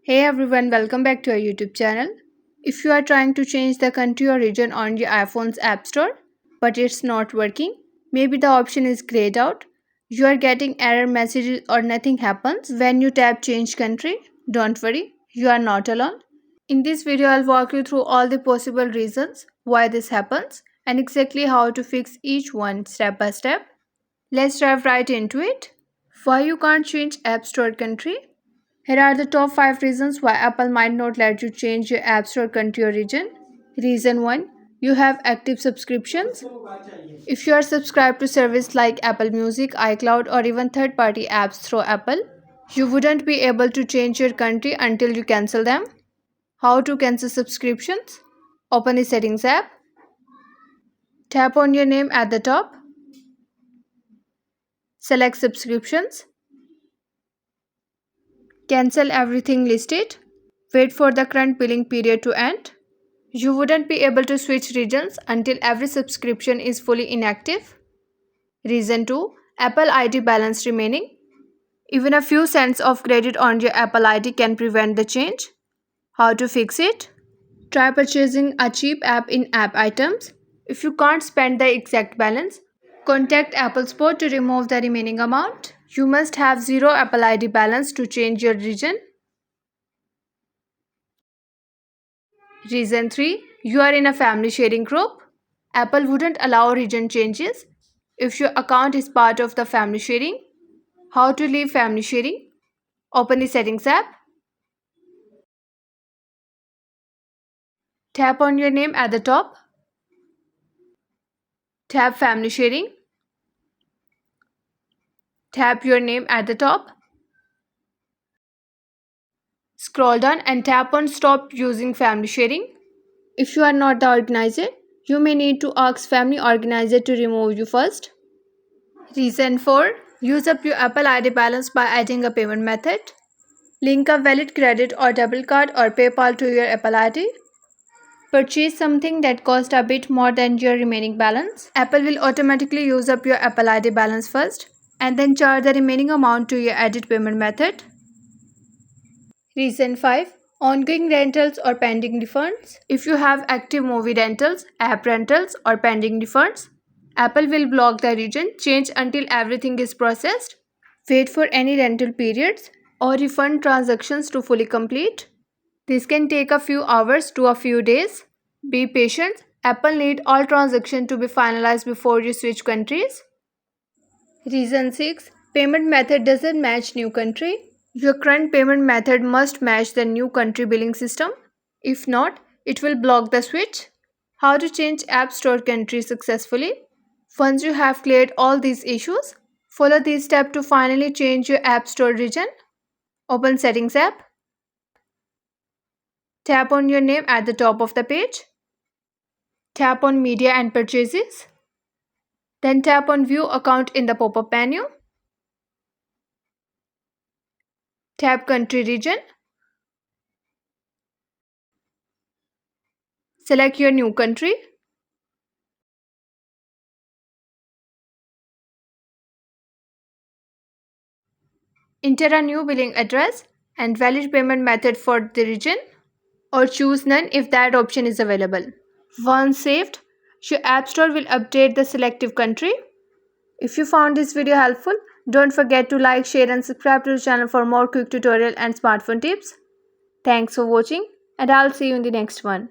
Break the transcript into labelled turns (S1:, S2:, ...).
S1: Hey everyone, welcome back to our YouTube channel. If you are trying to change the country or region on your iPhone's App Store, but it's not working, maybe the option is grayed out, you are getting error messages or nothing happens when you tap change country, don't worry, you are not alone. In this video, I'll walk you through all the possible reasons why this happens and exactly how to fix each one step by step. Let's dive right into it. Why you can't change App Store country? Here are the top 5 reasons why Apple might not let you change your App Store country or region. Reason 1. You have active subscriptions. If you are subscribed to services like Apple Music, iCloud, or even third-party apps through Apple, you wouldn't be able to change your country until you cancel them. How to cancel subscriptions? Open the Settings app. Tap on your name at the top. Select Subscriptions. Cancel everything listed. Wait for the current billing period to end. You wouldn't be able to switch regions until every subscription is fully inactive. Reason 2. Apple ID balance remaining. Even a few cents of credit on your Apple ID can prevent the change. How to fix it? Try purchasing a cheap app in-app items. If you can't spend the exact balance, contact Apple Store to remove the remaining amount. You must have zero Apple ID balance to change your region. Reason 3. You are in a family sharing group. Apple wouldn't allow region changes if your account is part of the family sharing. How to leave family sharing? Open the Settings app. Tap on your name at the top. Tap Family Sharing. Tap your name at the top. Scroll down and tap on Stop using family sharing. If you are not the organizer, you may need to ask family organizer to remove you first. Reason 4. Use up your Apple ID balance by adding a payment method. Link a valid credit or debit card or PayPal to your Apple ID. Purchase something that cost a bit more than your remaining balance. Apple will automatically use up your Apple ID balance first and then charge the remaining amount to your added payment method. Reason 5. Ongoing rentals or pending refunds. If you have active movie rentals, app rentals, or pending refunds, Apple will block the region change until everything is processed. Wait for any rental periods or refund transactions to fully complete. This can take a few hours to a few days. Be patient. Apple needs all transactions to be finalized before you switch countries. Reason 6. Payment method doesn't match new country. Your current payment method must match the new country billing system. If not, it will block the switch. How to change App Store country successfully? Once you have cleared all these issues, follow these steps to finally change your App Store region. Open Settings app. Tap on your name at the top of the page. Tap on Media and Purchases. Then tap on View Account in the pop-up menu. Tap Country Region. Select your new country. Enter a new billing address and valid payment method for the region, or choose none if that option is available. Once saved, your App Store will update the selective country. If you found this video helpful, don't forget to like, share and subscribe to the channel for more quick tutorial and smartphone tips. Thanks for watching and I'll see you in the next one.